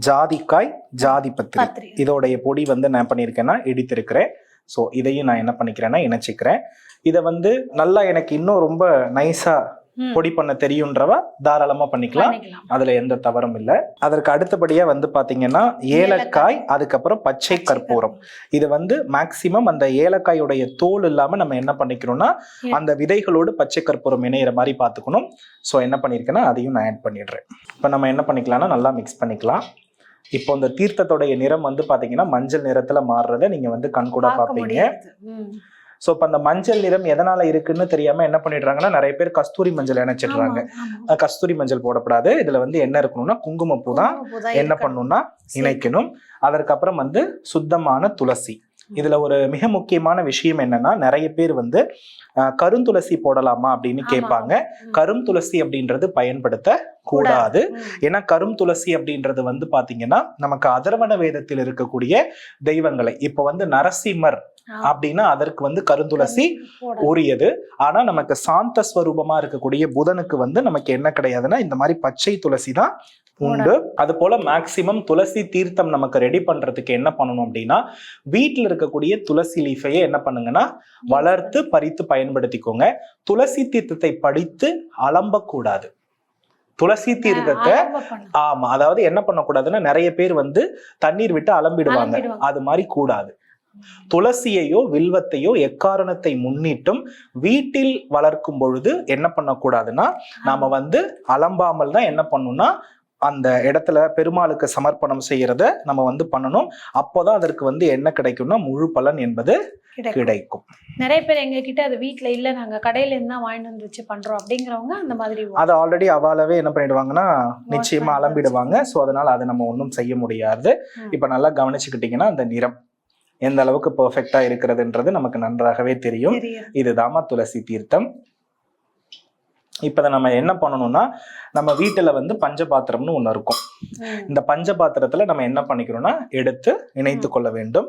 ஜாதிக்காய், ஜாதிபத்திரி இதோடைய பொடி வந்து நான் பண்ணியிருக்கேன்னா இடித்திருக்கிறேன். ஸோ இதையும் நான் என்ன பண்ணிக்கிறேன்னா இணைச்சிக்கிறேன். இதை வந்து நல்லா எனக்கு இன்னும் ரொம்ப நைஸா பொடி பண்ண தெரியுன்றவ தாராளமா பண்ணிக்கலாம், அதுல எந்த தவறும் இல்லை. அதற்கு அடுத்தபடியா வந்து பாத்தீங்கன்னா ஏலக்காய், அதுக்கப்புறம் பச்சை கற்பூரம். இது வந்து மேக்சிமம் அந்த ஏலக்காயுடைய தோல் இல்லாம நம்ம என்ன பண்ணிக்கணும்னா அந்த விதைகளோடு பச்சை கற்பூரம் இணையிற மாதிரி பாத்துக்கணும். ஸோ என்ன பண்ணிருக்கேன்னா அதையும் நான் ஆட் பண்ணிடுறேன். இப்போ நம்ம என்ன பண்ணிக்கலாம்னா நல்லா மிக்ஸ் பண்ணிக்கலாம். இப்போ இந்த தீர்த்தத்தோடைய நிறம் வந்து பாத்தீங்கன்னா மஞ்சள் நிறத்துல மாறுறத நீங்க வந்து கண்கூடா பாப்பீங்க. ஸோ இப்போ அந்த மஞ்சள் நிறம் எதனால இருக்குன்னு தெரியாம என்ன பண்ணிடுறாங்கன்னா நிறைய பேர் கஸ்தூரி மஞ்சள் இணைச்சிடுறாங்க. கஸ்தூரி மஞ்சள் போடக்கூடாது. இதுல வந்து என்ன இருக்கணும்னா குங்குமப்பூ தான் என்ன பண்ணணும்னா இணைக்கணும். அதற்கப்புறம் வந்து சுத்தமான துளசி. இதுல ஒரு மிக முக்கியமான விஷயம் என்னன்னா நிறைய பேர் வந்து கருந்துளசி போடலாமா அப்படின்னு கேட்பாங்க. கரும் துளசி அப்படின்றது பயன்படுத்த கூடாது. ஏன்னா கரும் துளசி அப்படின்றது வந்து பாத்தீங்கன்னா நமக்கு அதர்வண வேதத்தில் இருக்கக்கூடிய தெய்வங்களை, இப்ப வந்து நரசிம்மர் அப்படின்னா அதற்கு வந்து கருந்துளசி உரியது. ஆனா நமக்கு சாந்த ஸ்வரூபமா இருக்கக்கூடிய புதனுக்கு வந்து நமக்கு என்ன கிடையாதுன்னா இந்த மாதிரி பச்சை துளசி தான் உண்டு. அது போல மேக்சிமம் துளசி தீர்த்தம் நமக்கு ரெடி பண்றதுக்கு என்ன பண்ணணும் அப்படின்னா வீட்டில் இருக்கக்கூடிய துளசி லீஃபையே என்ன பண்ணுங்கன்னா வளர்த்து பறித்து பயன்படுத்திக்கோங்க. துளசி தீர்த்தத்தை படித்து அலம்பக்கூடாது. துளசி தீர்த்தத்தை ஆமா, அதாவது என்ன பண்ணக்கூடாதுன்னா நிறைய பேர் வந்து தண்ணீர் விட்டு அலம்பிடுவாங்க, அது மாதிரி கூடாது. துளசியையோ வில்வத்தையோ எக்காரணத்தை முன்னிட்டும் வீட்டில் வளர்க்கும் பொழுது என்ன பண்ணக்கூடாதுன்னா நாம வந்து அலம்பாமல் தான் என்ன பண்ணணும்னா அந்த இடத்துல பெருமாளுக்கு சமர்ப்பணம் செய்யறத நம்ம வந்து பண்ணணும். அப்போதான் அதற்கு வந்து என்ன கிடைக்கும்னா முழு பலன் என்பது கிடைக்கும்.
நிறைய பேர் எங்க கிட்ட அது வீட்டுல இல்ல, நாங்க கடையில இருந்து தான் வாங்கிட்டு வந்து வச்சு பண்றோம் அப்படிங்கிறவங்க அந்த மாதிரி
அது ஆல்ரெடி அவாலவே என்ன பண்ணிடுவாங்கன்னா நிச்சயமா அலம்பிடுவாங்க. ஸோ அதனால அதை நம்ம ஒன்றும் செய்ய முடியாது. இப்ப நல்லா கவனிச்சுக்கிட்டீங்கன்னா அந்த நிறம் எந்த அளவுக்கு பெர்ஃபெக்டா இருக்கிறதுன்றது நமக்கு நன்றாகவே தெரியும். இதுதாமா துளசி தீர்த்தம். இப்ப நம்ம என்ன பண்ணணும்னா நம்ம வீட்டுல வந்து பஞ்சபாத்திரம்னு ஒண்ணு இருக்கும். இந்த பஞ்சபாத்திரத்துல நம்ம என்ன பண்ணிக்கிறோம்னா எடுத்து இணைத்து கொள்ள வேண்டும்.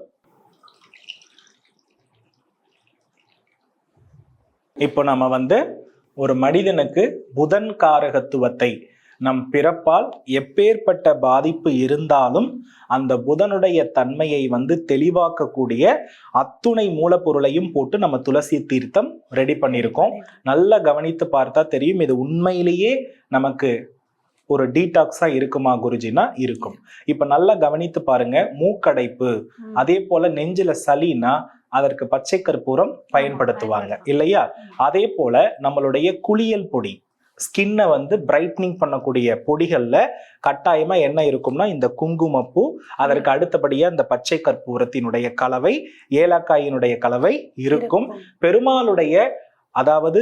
இப்போ நம்ம வந்து ஒரு மனிதனுக்கு புதன் காரகத்துவத்தை நம் பிறப்பால் எப்பேற்பட்ட பாதிப்பு இருந்தாலும் அந்த புதனுடைய தன்மையை வந்து தெளிவாக்கக்கூடிய அத்துணை மூலப்பொருளையும் போட்டு நம்ம துளசி தீர்த்தம் ரெடி பண்ணியிருக்கோம். நல்லா கவனித்து பார்த்தா தெரியும் இது உண்மையிலேயே நமக்கு ஒரு டீடாக்ஸா இருக்குமா குருஜினா இருக்கும். இப்ப நல்லா கவனித்து பாருங்க, மூக்கடைப்பு அதே போல நெஞ்சில சளினா அதற்கு பச்சை கற்பூரம் பயன்படுத்துவாங்க இல்லையா? அதே போல நம்மளுடைய குளியல் பொடி, ஸ்கின்னை வந்து பிரைட்னிங் பண்ணக்கூடிய பொடிகள்ல கட்டாயமா என்ன இருக்கும்னா இந்த குங்குமப்பூ, அதற்கு அடுத்தபடியா இந்த பச்சை கற்பூரத்தினுடைய கலவை, ஏலக்காயினுடைய கலவை இருக்கும். பெருமாளுடைய அதாவது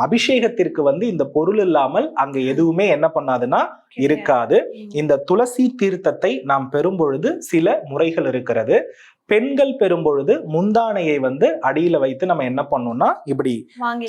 அபிஷேகத்திற்கு வந்து இந்த பொருள் இல்லாமல் அங்க எதுவுமே என்ன பண்ணாதுன்னா இருக்காது. இந்த துளசி தீர்த்தத்தை நாம் பெறும் பொழுது சில முறைகள் இருக்கிறது. பெண்கள் பெறும் பொழுது முந்தானையை வந்து அடியில வைத்து நம்ம என்ன பண்ணோம்னா இப்படி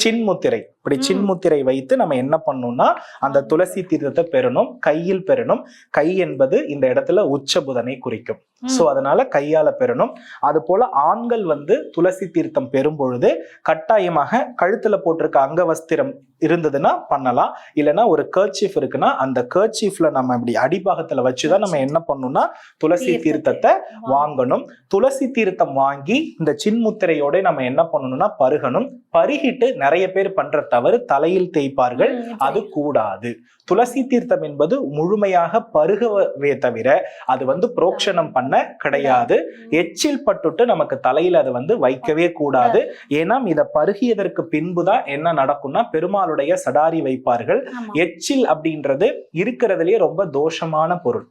சின்முத்திரை, இப்படி சின்முத்திரை வைத்து நம்ம என்ன பண்ணோம்னா அந்த துளசி தீர்த்தத்தை பெறணும். கையில் பெறணும். கை என்பது இந்த இடத்துல உச்ச புதனை குறிக்கும். சோ அதனால கையால பெறணும். அது போல ஆண்கள் வந்து துளசி தீர்த்தம் பெறும் பொழுது கட்டாயமாக கழுத்துல போட்டிருக்க அங்கவஸ்திரம் இருந்ததுன்னா பண்ணலாம். இல்லைன்னா ஒரு கர்ச்சீஃப் இருக்குன்னா அந்த கர்ச்சீஃப்ல நம்ம இப்படி அடிபாகத்துல வச்சுதான் நம்ம என்ன பண்ணணும்னா துளசி தீர்த்தத்தை வாங்கணும். துளசி தீர்த்தம் வாங்கி இந்த சின்முத்திரையோட நம்ம என்ன பண்ணணும்னா பருகணும். பருகிட்டு நிறைய பேர் பண்ற தவறு தலையில் தேய்ப்பார்கள், அது கூடாது. துளசி தீர்த்தம் என்பது முழுமையாக பருகவே தவிர அது வந்து புரோக்ஷனம் பண்ண கிடையாது. எச்சில் பட்டுட்டு நமக்கு தலையில அதை வந்து வைக்கவே கூடாது. ஏன்னா இதை பருகியதற்கு பின்புதான் என்ன நடக்கும்னா பெருமாளுடைய சடாரி வைப்பார்கள். எச்சில் அப்படின்றது இருக்கிறதுலயே ரொம்ப தோஷமான பொருள்,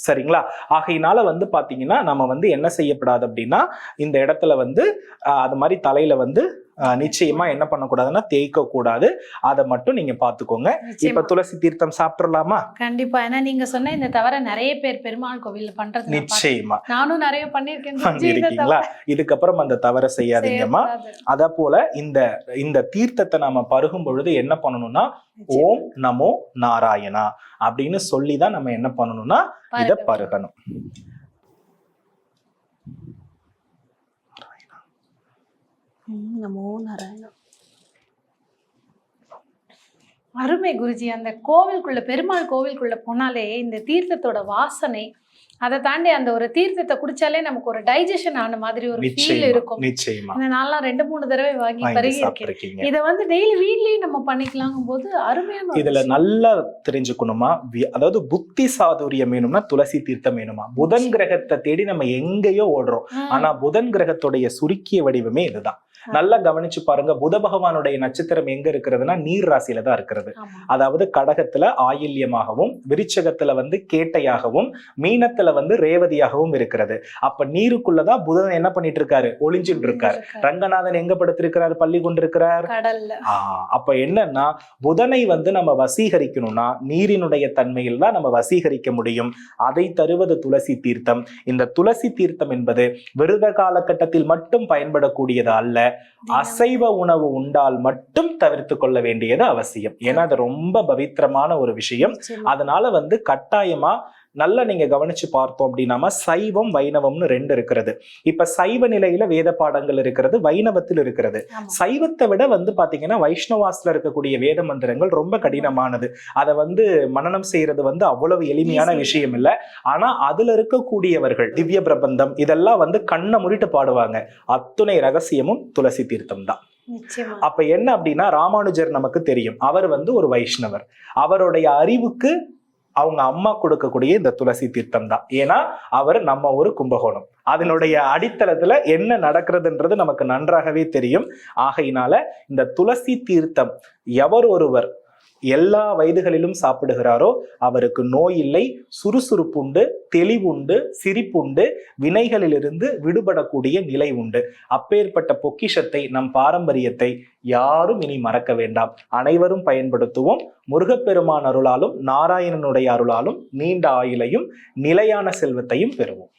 சரிங்களா? ஆகையினால வந்து பாத்தீங்கன்னா நம்ம வந்து என்ன செய்யப்படாது அப்படின்னா இந்த இடத்துல வந்து அது மாதிரி தலையில வந்து நிச்சயமா என்ன பண்ணக்கூடாதுன்னா தேய்க்க கூடாது. அதை மட்டும் நீங்க பாத்துக்கோங்க. இப்ப துளசி தீர்த்தம் சாப்பிடலாமா?
கண்டிப்பா. ஏன்னா நீங்க சொன்ன இந்த தவிர நிறைய பேர் பெருமாள் கோவில்ல பண்றது
நிச்சயமா
நானும் நிறைய பண்ணிருக்கேன்.
பண்ணிருக்கீங்களா? இதுக்கப்புறம் அந்த தவறை செய்யாதீங்கம்மா. அத போல இந்த தீர்த்தத்தை நாம பருகும் பொழுது என்ன பண்ணணும்னா ஓம் நமோ நாராயணா அப்படின்னு சொல்லிதான் நம்ம என்ன பண்ணணும்னா இத பருகணும்.
நமோ நாராயணா. அருமை குருஜி. அந்த கோவிலுக்குள்ள, பெருமாள் கோவிலுக்குள்ள போனாலே இந்த தீர்த்தத்தோட வாசனை அதை தாண்டி அந்த ஒரு தீர்த்தத்தை குடிச்சாலே நமக்கு ஒரு டைஜஷன் ஆன மாதிரி ஒரு ஃபீல் இருக்கும்.
நிச்சயமா
இந்த நான்லாம் 2-3 தடவை வாங்கி பருகி இருக்கேன். இதை வந்து டெய்லி வீட்லயே நம்ம பண்ணிக்கலாங்கும் போது அருமையான.
இதுல நல்லா தெரிஞ்சுக்கணுமா, அதாவது புத்தி சாதுரியம் வேணும்னா துளசி தீர்த்தம் வேணுமா. புதன் கிரகத்தை தேடி நம்ம எங்கேயோ ஓடுறோம், ஆனா புதன் கிரகத்துடைய சுருக்கிய வடிவமே இதுதான். நல்லா கவனிச்சு பாருங்க, புத பகவானுடைய நட்சத்திரம் எங்க இருக்கிறதுனா நீர் ராசியில தான் இருக்கிறது. அதாவது கடகத்துல ஆயில்யமாகவும், விருச்சகத்துல வந்து கேட்டையாகவும், மீனத்துல வந்து ரேவதியாகவும் இருக்கிறது. அப்ப நீருக்குள்ளதான் புதன் என்ன பண்ணிட்டு இருக்காரு, ஒளிஞ்சிட்டு இருக்காரு. ரங்கநாதன் எங்க படுத்திருக்கிறார், பள்ளி கொண்டிருக்கிறார் கடல்ல. அப்ப என்னன்னா புதனை வந்து நம்ம வசீகரிக்கணும்னா நீரினுடைய தன்மையில் தான் நம்ம வசீகரிக்க முடியும். அதை தருவது துளசி தீர்த்தம். இந்த துளசி தீர்த்தம் என்பது விரத காலகட்டத்தில் மட்டும் பயன்படக்கூடியது அல்ல, அசைவ உணவு உண்டால் மட்டும் தவிர்த்து கொள்ள வேண்டியது அவசியம். ஏன்னா அது ரொம்ப பவித்திரமான ஒரு விஷயம். அதனால வந்து கட்டாயமா நல்லா நீங்க கவனிச்சு பார்த்தோம் அப்படின்னா சைவம் வைணவம்னு 2 இருக்கிறது. இப்ப சைவ நிலையில வேத பாடங்கள் இருக்கிறது, வைணவத்தில் இருக்கிறது. சைவத்தை விட வந்து பாத்தீங்கன்னா வைஷ்ணவாஸ்ல இருக்கக்கூடிய வேத மந்திரங்கள் ரொம்ப கடினமானது. அதை வந்து மனனம் செய்யறது வந்து அவ்வளவு எளிமையான விஷயம் இல்லை. ஆனா அதுல இருக்கக்கூடியவர்கள் திவ்ய பிரபந்தம் இதெல்லாம் வந்து கண்ணை மூடிட்டு பாடுவாங்க. அத்துணை ரகசியமும் துளசி தீர்த்தம் தான். அப்ப என்ன அப்படின்னா ராமானுஜர் நமக்கு தெரியும், அவர் வந்து ஒரு வைஷ்ணவர். அவருடைய அறிவுக்கு அவங்க அம்மா கொடுக்கக்கூடிய இந்த துளசி தீர்த்தம் தான். ஏன்னா அவர் நம்ம ஒரு கும்பகோணம், அதனுடைய அடித்தளத்துல என்ன நடக்கிறதுன்றது நமக்கு நன்றாகவே தெரியும். ஆகையினால இந்த துளசி தீர்த்தம் எவர் ஒருவர் எல்லா வயதுகளிலும் சாப்பிடுகிறாரோ அவருக்கு நோய் இல்லை, சுறுசுறுப்புண்டு, தெளிவுண்டு, சிரிப்புண்டு, வினைகளிலிருந்து விடுபடக்கூடிய நிலை உண்டு. அப்பேற்பட்ட பொக்கிஷத்தை, நம் பாரம்பரியத்தை யாரும் இனி மறக்க வேண்டாம். அனைவரும் பயன்படுத்துவோம். முருகப்பெருமான் அருளாலும் நாராயணனுடைய அருளாலும் நீண்ட ஆயுளையும் நிலையான செல்வத்தையும் பெறுவோம்.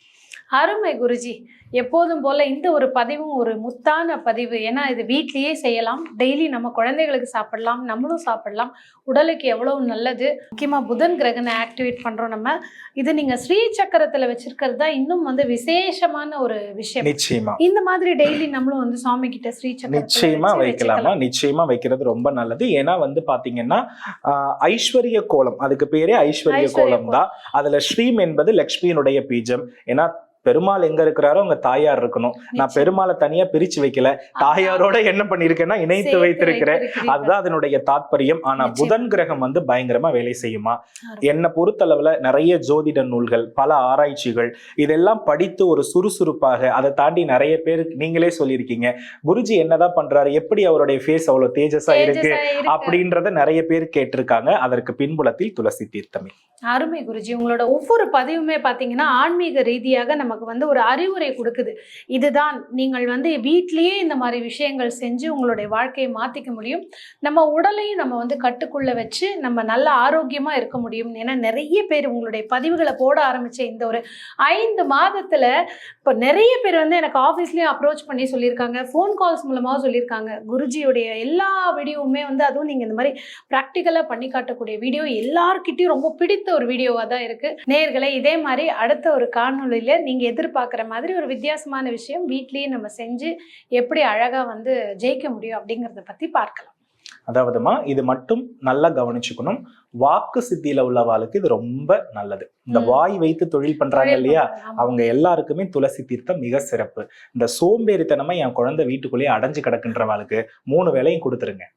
அருமை குருஜி. எப்போதும் போல இந்த ஒரு பதிவும் ஒரு முத்தான பதிவு. ஏன்னா இது வீட்லயே செய்யலாம், டெய்லி நம்ம குழந்தைகளுக்கு சாப்பிடலாம், நம்மளும் சாப்பிடலாம். உடலுக்கு எவ்வளவு நல்லது. முக்கியமா புதன் கிரகனை ஆக்டிவேட் பண்றோம் நம்ம. இது நீங்க ஸ்ரீ சக்கரத்துல வச்சிருக்கிறது தான் இன்னும் வந்து விசேஷமான ஒரு விஷயம்.
நிச்சயமா
இந்த மாதிரி டெய்லி நம்மளும் வந்து சுவாமி கிட்ட ஸ்ரீ சக்கரம்
நிச்சயமா வைக்கலாமா, நிச்சயமா வைக்கிறது ரொம்ப நல்லது. ஏன்னா வந்து பாத்தீங்கன்னா ஐஸ்வர்ய கோலம், அதுக்கு பேரே ஐஸ்வர்ய கோலம் தான். அதுல ஸ்ரீம் என்பது லக்ஷ்மியினுடைய பீஜம். ஏன்னா பெருமாள் எங்க இருக்கிறாரோ அங்க தாயார் இருக்கணும். நான் பெருமாளை தனியா பிரிச்சு வைக்கல, தாயாரோட என்ன பண்ணிருக்கேன்னா இணைத்து வைத்திருக்கிறேன். அதுதான் அதனுடைய தாத்பரியம். ஆனா புதன் கிரகம் வந்து பயங்கரமா வேலை செய்யுமா. என்னை பொறுத்தளவுல நிறைய ஜோதிட நூல்கள், பல ஆராய்ச்சிகள் இதெல்லாம் படித்து ஒரு சுறுசுறுப்பாக, அதை தாண்டி நிறைய பேர் நீங்களே சொல்லியிருக்கீங்க குருஜி என்னதான் பண்றாரு, எப்படி அவருடைய ஃபேஸ் அவ்வளவு தேஜஸா இருக்கு அப்படின்றத நிறைய பேர் கேட்டிருக்காங்க. அதற்கு பின்புலத்தில் துளசி தீர்த்தமே.
அருமை குருஜி. உங்களோட ஒவ்வொரு பதிவுமே பாத்தீங்கன்னா ஆன்மீக ரீதியாக நமக்கு வந்து ஒரு அறிவுரை கொடுக்குது. இதுதான் நீங்கள் வந்து வீட்லயே இந்த மாதிரி விஷயங்கள் செஞ்சு உங்களுடைய வாழ்க்கையை மாத்திக்க முடியும். நம்ம உடலையும் நம்ம வந்து கட்டுக்குள்ள வச்சு நம்ம நல்ல ஆரோக்கியமா இருக்க முடியும். ஏன்னா நிறைய பேர் உங்களுடைய பதிவுகளை போட ஆரம்பிச்ச இந்த ஒரு 5 மாதத்துல இப்போ நிறைய பேர் வந்து எனக்கு ஆஃபீஸ்லயும் அப்ரோச் பண்ணி சொல்லியிருக்காங்க, ஃபோன் கால்ஸ் மூலமாக சொல்லியிருக்காங்க. குருஜியோடைய எல்லா வீடியோவுமே வந்து, அதுவும் நீங்க இந்த மாதிரி ப்ராக்டிக்கலா பண்ணி காட்டக்கூடிய வீடியோ எல்லார்கிட்டையும் ரொம்ப பிடித்த ஒரு வீடியோவா தான் இருக்கு. நேயர்களே, இதே மாதிரி அடுத்த ஒரு காணொளியில நீங்க எதிர்பார்க்குற மாதிரி ஒரு வித்தியாசமான விஷயம் வீட்லயே நம்ம செஞ்சு எப்படி அழகா வந்து ஜெயிக்க முடியும் அப்படிங்கிறத பத்தி பார்க்கலாம்.
அதாவதுமா இது மட்டும் நல்லா கவனிச்சுக்கணும், வாக்கு சித்தியில உள்ளவாளுக்கு இது ரொம்ப நல்லது. இந்த வாய் வைத்து தொழில் பண்றாங்க இல்லையா, அவங்க எல்லாருக்குமே துளசி தீர்த்தம் மிக சிறப்பு. இந்த சோம்பேறித்தனமா என் குழந்தை வீட்டுக்குள்ளேயே அடைஞ்சு கிடக்குன்றவாளுக்கு 3 வேளையும் கொடுத்துருங்க.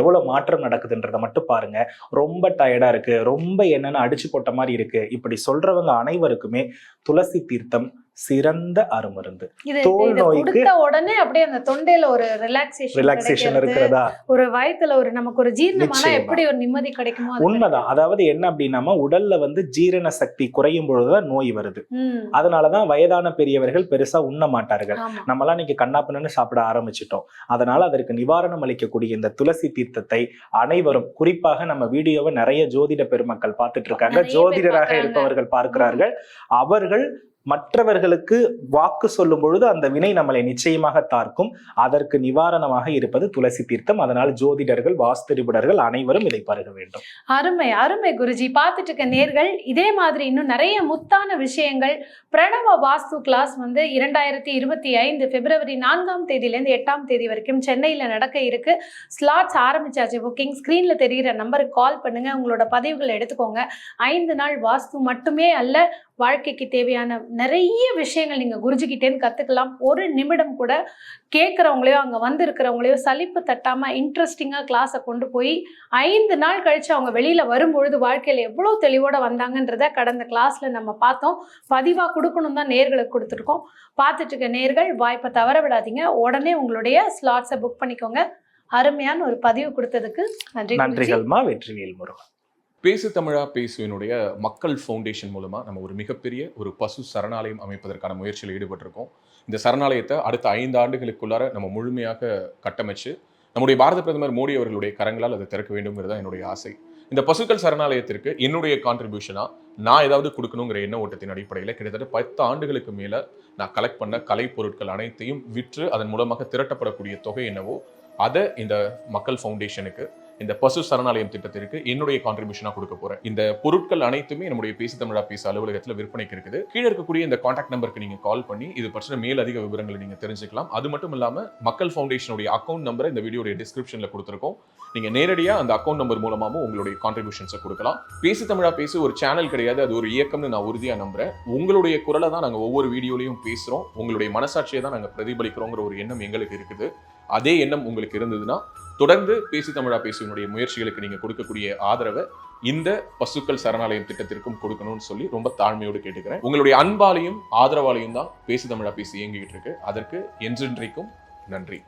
எவ்வளவு மாற்றம் நடக்குதுன்றத மட்டும் பாருங்க. ரொம்ப டயர்டா இருக்கு, ரொம்ப என்னன்னு அடிச்சு போட்ட மாதிரி இருக்கு, இப்படி சொல்றவங்க அனைவருக்குமே துளசி தீர்த்தம் சிறந்த அருமருந்து. தோல் நோய்க்கு
உடனே அப்படியே அந்த தொண்டையில ஒரு ரிலாக்ஸேஷன்
இருக்கிறதா,
ஒரு வயித்துல ஒரு நமக்கு ஒரு ஜீரணமான எப்படி ஒரு நிம்மதி கிடைக்குமோ.
உண்மைதான். அதாவது என்ன அப்படின்னா உடல்ல வந்து ஜீரண சக்தி குறையும் பொழுதுதான் நோய் வருது. அதனாலதான் வயதான பெரியவர்கள் பெருசா உண்ண மாட்டார்கள். நம்மளாம் இன்னைக்கு கண்ணாப்பண்ணு சாப்பிட ஆரம்பிச்சிட்டோம். அதனால அதற்கு நிவாரணம் அளிக்கக்கூடிய இந்த துளசி தீர்த்தத்தை அனைவரும், குறிப்பாக நம்ம வீடியோவை நிறைய ஜோதிட பெருமக்கள் பார்த்துட்டு இருக்காங்க, ஜோதிடராக இருப்பவர்கள் பார்க்கிறார்கள். அவர்கள் மற்றவர்களுக்கு வாக்கு சொல்லும் பொழுது அந்த வினை நம்மளை நிச்சயமாக தாக்கும். அதற்கு நிவாரணமாக இருப்பது துளசி தீர்த்தம். அதனால் ஜோதிடர்கள், வாஸ்து நிபுணர்கள் அனைவரும் இதை பருக வேண்டும்.
அருமை அருமை குருஜி. பார்த்துட்டு இருக்க நேர்கள் இதே மாதிரி இன்னும் நிறைய முத்தான விஷயங்கள், பிரணவ வாஸ்து கிளாஸ் வந்து 2025 பிப்ரவரி 4ஆம் தேதியிலேருந்து 8ஆம் தேதி வரைக்கும் சென்னையில் நடக்க இருக்கு. ஸ்லாட்ஸ் ஆரம்பிச்சாச்சு. புக்கிங் ஸ்கிரீன்ல தெரிகிற நம்பருக்கு கால் பண்ணுங்க, உங்களோட பதிவுகளை எடுத்துக்கோங்க. 5 நாள் வாஸ்து மட்டுமே அல்ல, வாழ்க்கைக்கு தேவையான நிறைய விஷயங்கள் நீங்கள் குருஜிக்கிட்டேன்னு கற்றுக்கலாம். ஒரு நிமிடம் கூட கேட்குறவங்களையோ அங்கே வந்து இருக்கிறவங்களையோ சலிப்பு தட்டாமல் இன்ட்ரெஸ்டிங்காக கிளாஸை கொண்டு போய் 5 நாள் கழித்து அவங்க வெளியில் வரும்பொழுது வாழ்க்கையில் எவ்வளோ தெளிவோடு வந்தாங்கன்றத கடந்த கிளாஸில் நம்ம பார்த்தோம். பதிவாக கொடுக்கணும் தான் நேர்களுக்கு கொடுத்துருக்கோம். பார்த்துட்டு இருக்க நேர்கள் வாய்ப்பை தவற விடாதீங்க. உடனே உங்களுடைய ஸ்லாட்ஸை புக் பண்ணிக்கோங்க. அருமையான ஒரு பதிவு கொடுத்ததுக்கு நன்றி.
நன்றிகள்மா. வெற்றிவேல் முருகன்.
பேசு தமிழா பேசுவினுடைய மக்கள் ஃபவுண்டேஷன் மூலமா நம்ம ஒரு மிகப்பெரிய ஒரு பசு சரணாலயம் அமைப்பதற்கான முயற்சியில் ஈடுபட்டிருக்கோம். இந்த சரணாலயத்தை அடுத்த 5 ஆண்டுகளுக்குள்ளார நம்ம முழுமையாக கட்டமைச்சு நம்முடைய பாரத பிரதமர் மோடி அவர்களுடைய கரங்களால் அதை திறக்க வேண்டும்ங்கிறது தான் என்னுடைய ஆசை. இந்த பசுக்கள் சரணாலயத்திற்கு என்னுடைய கான்ட்ரிபியூஷனா நான் ஏதாவது கொடுக்கணுங்கிற எண்ண ஓட்டத்தின் அடிப்படையில் கிட்டத்தட்ட 10 ஆண்டுகளுக்கு மேல நான் கலெக்ட் பண்ண கலை பொருட்கள் அனைத்தையும் விற்று அதன் மூலமாக திரட்டப்படக்கூடிய தொகை என்னவோ அதை இந்த மக்கள் ஃபவுண்டேஷனுக்கு, இந்த பசு சரணாலயம் திட்டத்திற்கு என்னுடைய கான்ட்ரிபியூஷனா கொடுக்க போறேன். இந்த பொருட்கள் அனைத்துமே நம்முடைய பேசு தமிழா பேச அலுவலகத்தில் விற்பனைக்கு இருக்குது. கீழே இருக்கக்கூடிய இந்த கான்டாக்ட் நம்பருக்கு நீங்க கால் பண்ணி இது பற்றின மேல் அதிக விவரங்களை நீங்க தெரிஞ்சுக்கலாம். அது மட்டும் இல்லாம மக்கள் ஃபவுண்டேஷனுடைய அக்கௌண்ட் நம்பரை இந்த வீடியோடைய டிஸ்கிரிப்ஷன்ல கொடுத்துருக்கோம். நீங்க நேரடியா அந்த அக்கௌண்ட் நம்பர் மூலமாவும் உங்களுடைய கான்ட்ரிபியூஷன்ஸை கொடுக்கலாம். பேசு தமிழா பேசு ஒரு சேனல் கிடையாது, அது ஒரு இயக்கம்னு நான் உறுதியா நம்புறேன். உங்களுடைய குரலை தான் நாங்க ஒவ்வொரு வீடியோலையும் பேசுறோம். உங்களுடைய மனசாட்சியை தான் நாங்க பிரதிபலிக்கிறோங்கிற ஒரு எண்ணம் எங்களுக்கு இருக்குது. அதே எண்ணம் உங்களுக்கு இருந்ததுன்னா தொடர்ந்து பேசு தமிழா பேசுவனுடைய முயற்சிகளுக்கு நீங்க கொடுக்கக்கூடிய ஆதரவை இந்த பசுக்கள் சரணாலயம் திட்டத்திற்கும் கொடுக்கணும்னு சொல்லி ரொம்ப தாழ்மையோடு கேட்டுக்கிறேன். உங்களுடைய அன்பாலையும் ஆதரவாலையும் தான் பேசு தமிழா பேசி இயங்கிட்டு இருக்கு. அதற்கு என்றென்றைக்கும் நன்றி.